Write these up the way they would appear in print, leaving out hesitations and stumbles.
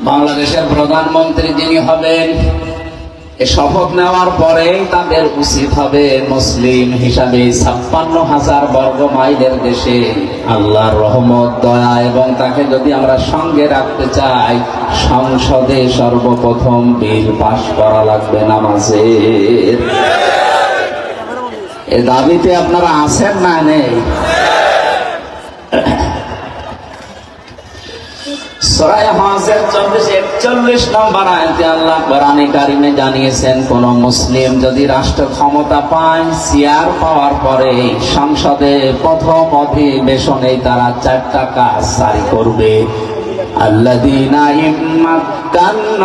বাংলাদেশের প্রধানমন্ত্রী যিনি হবেন, এ শপথ নেওয়ার পরে তাদের উচিত হবে মুসলিম হিসাবে 56,000 বর্গ মাইলের দেশে আল্লাহর রহমত, দয়া এবং তাকে যদি আমরা সঙ্গে রাখতে চাই, সংসদে সর্বপ্রথম বিল পাশ করা লাগবে নামাজের। এ দাবিতে আপনারা আছেন না নেই? সূরা হজের 41 নম্বর আয়াতে আল্লাহ কোরআনে কারিমে জানিয়েছেন, কোন মুসলিম যদি রাষ্ট্র ক্ষমতা পায়, চেয়ার পাওয়ার পরে সংসদে প্রথম অধিবেশনে তারা 4টা কাজ জারি করবে। আল্লাযীনা ইম্মাক্কান্নাহুম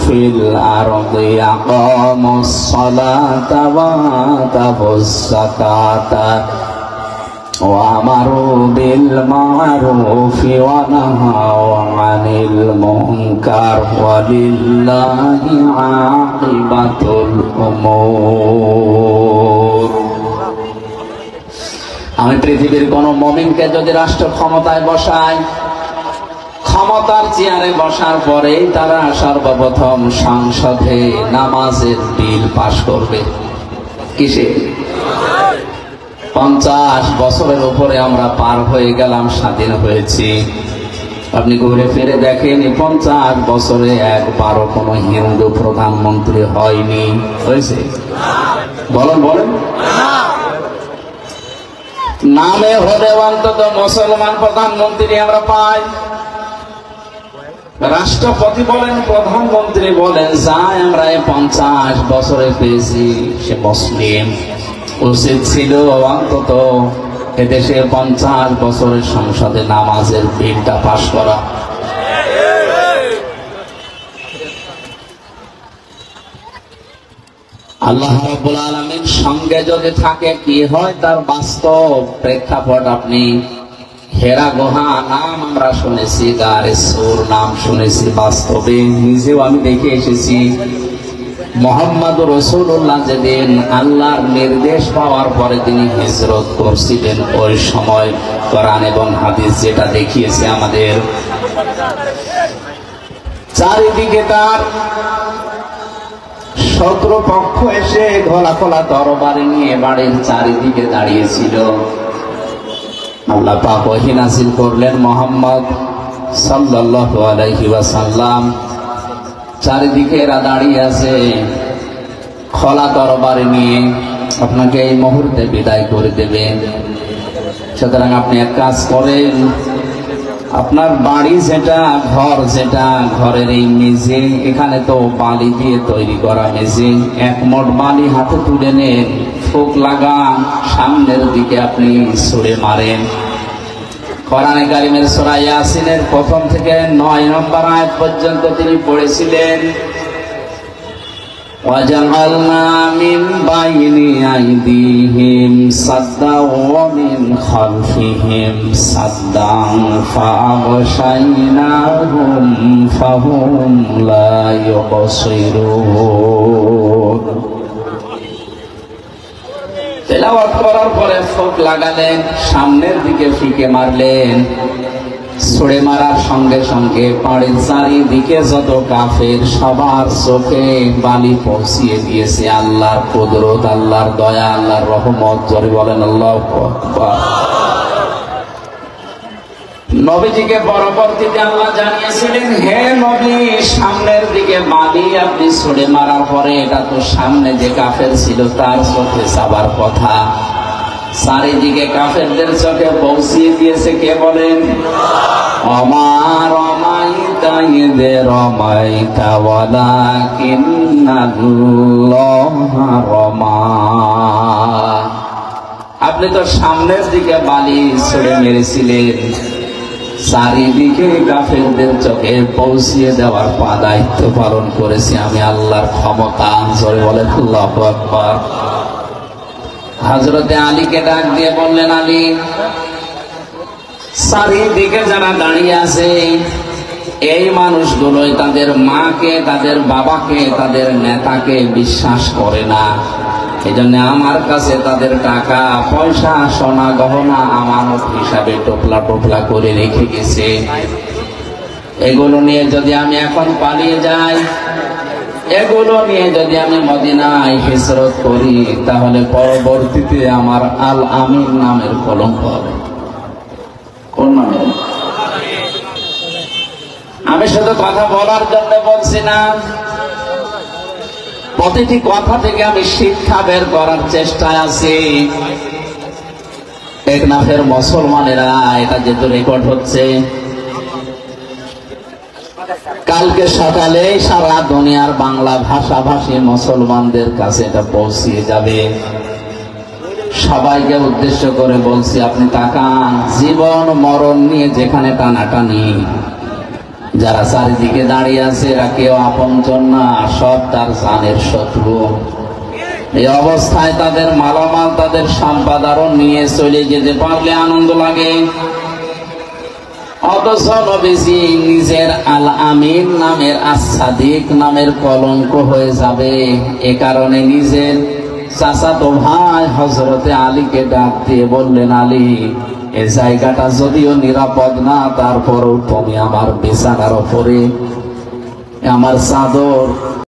ফিল আরদি আকামুস সালাতা ওয়া আতাবুস যাকাতা وَأَمَرُوا بِالْمَعْرُوفِ وَنَهَوْا عَنِ الْمُنكَرِ وَلِلَّهِ عَاقِبَةُ الْأُمُورِ। আমি পৃথিবীর কোন মুমিনকে যদি রাষ্ট্র ক্ষমতায় বসাই, ক্ষমতার চেয়ারে বসার পরেই তারা সর্বপ্রথম সংসদে নামাজের বিল পাশ করবে। কিসে? 50 বছরের উপরে আমরা পার হয়ে গেলাম, স্বাধীন হয়েছি। আপনি ঘুরে ফিরে দেখেন, 50 বছরে একবারও কোনো হিন্দু প্রধানমন্ত্রী হয়নি। হয়েছে? বলেন বলেন। নামে হলে অন্তত মুসলমান প্রধানমন্ত্রী আমরা পাই। রাষ্ট্রপতি বলেন, প্রধানমন্ত্রী বলেন, যাই আমরা 50 বছরে পেয়েছি সে মুসলিম। উচিত ছিল অন্তত এদেশে 50 বছরের সংসদে নামাজের বিলটা পাশ করা। আল্লাহ রাব্বুল আলামিন সঙ্গে যদি থাকে কি হয় তার বাস্তব প্রেক্ষাপট আপনি হেরা গুহা নাম আমরা শুনেছি, গারে সুর নাম শুনেছি, বাস্তবে নিজেও আমি দেখে এসেছি। মুহাম্মদুর রাসূলুল্লাহ যেদিন আল্লাহর নির্দেশ পাওয়ার পরে তিনি হিজরত করছিলেন, ওই সময় কোরআন এবং হাদিস যেটা দেখিয়েছে আমাদের, চারিদিকে তার শত্রুপক্ষ এসে খোলা খোলা তরবারি নিয়ে বাড়ির চারিদিকে দাঁড়িয়েছিল। আল্লাহ পাক ওহী নাযিল করলেন, মুহাম্মদ সাল্লাল্লাহু আলাইহি ওয়াসাল্লাম, চারিদিকে এরা দাঁড়িয়ে আছে খোলা তরবারি নিয়ে, আপনাকে এই মুহূর্তে বিদায় করে দেবেন। সুতরাং আপনি এক কাজ করেন, আপনার বাড়ি যেটা, ঘর যেটা, ঘরের এই মেঝে, এখানে তো বালি দিয়ে তৈরি করা মেঝে, 1 মোট বালি হাতে তুলে নেন, ফুক লাগান, সামনের দিকে আপনি ছুঁড়ে মারেন। কোরআনে কারিমের সূরা ইয়াসিনের 1 থেকে 9 নম্বর আয়াত পর্যন্ত তিনি পড়েছিলেন, وَجَعَلْنَا مِنْ بَيْنِ أَيْدِيهِمْ سَدًّا وَمِنْ خَلْفِهِمْ سَدًّا فَأَغْشَيْنَاهُمْ فَهُمْ لَا يُبْصِرُونَ। তেলাওয়াত করার পরে ফুক লাগালেন, সামনের দিকে ফিকে মারলেন, ছুড়ে মারার সঙ্গে সঙ্গে পাড়ের চারিদিকে যত কাফের সবার চোখে বালি পৌঁছিয়ে দিয়েছে আল্লাহর কুদরত, আল্লাহর দয়া, আল্লাহর রহমত। জোরে বলেন আল্লাহু আকবার। নবীজিকে পরবর্তীতে আল্লাহ জানিয়েছিলেন, হে নবী, সামনের দিকে বালি আপনি ছুড়ে মারার পরে এটা তো সামনে যে কাফের ছিল তার চোখে যাবার কথা, চারিদিকে কাফেরদের চোখে পৌঁছিয়ে দিয়েছে কে বলেন? ওমা রমাইতা ইয রমাইতা ওয়ালাকিন্নাল্লাহা রমা। আপনি তো সামনের দিকে বালি ছুড়ে মেরেছিলেন, চারিদিকে কাফেরদের চোখে পৌঁছিয়ে দেওয়ার দায়িত্ব পালন করেছি আমি, আল্লাহর ক্ষমতা। জোরে বলেন আল্লাহু আকবার। হযরতে আলীকে ডাক দিয়ে বললেন, আলী, চারিদিকে যারা দাঁড়িয়ে আছে এই মানুষগুলোই তাদের মাকে, তাদের বাবাকে, তাদের নেতাকে বিশ্বাস করে না। এই জন্য আমার কাছে তাদের টাকা পয়সা, সোনা গহনা আমানত হিসাবে টোপলা টোপলা করে রেখে গেছে। এগুলো নিয়ে যদি আমি এখন পালিয়ে যাই, এগুলো নিয়ে যদি আমি মদিনায় হিজরত করি, তাহলে পরবর্তীতে আমার আল আমিন নামের কলঙ্ক হবে। কোন নামে? আমি শুধু কথা বলার জন্য বলছি না, প্রতিটি কথা থেকে আমি শিক্ষা বের করার চেষ্টায় আছি। টেকনাফের মুসলমানেরা, এটা যেহেতু রেকর্ড হচ্ছে, কালকে সকালে সারা দুনিয়ার বাংলা ভাষাভাষী মুসলমানদের কাছে এটা পৌঁছিয়ে যাবে। সবাইকে উদ্দেশ্য করে বলছি, আপনি তাকান, জীবন মরণ নিয়ে যেখানে টানাটানি, যারা চারিদিকে দাঁড়িয়ে আছে এরা কেউ আপনজন না, সব তার জানের শত্রু। এই অবস্থায় তাদের মালামাল, তাদের সম্পদ আরো নিয়ে চলে যেতে পারলে আনন্দ লাগে। অথচ নবীজি নিজের আল আমিন নামের, আস-সাদিক নামের কলঙ্ক হয়ে যাবে, এ কারণে নিজের চাচাতো ভাই হযরতে আলীকে ডাক দিয়ে বললেন, আলী, এ জায়গাটা যদিও নিরাপদ না, তারপরও তুমি আমার বিছানার উপরে আমার চাদর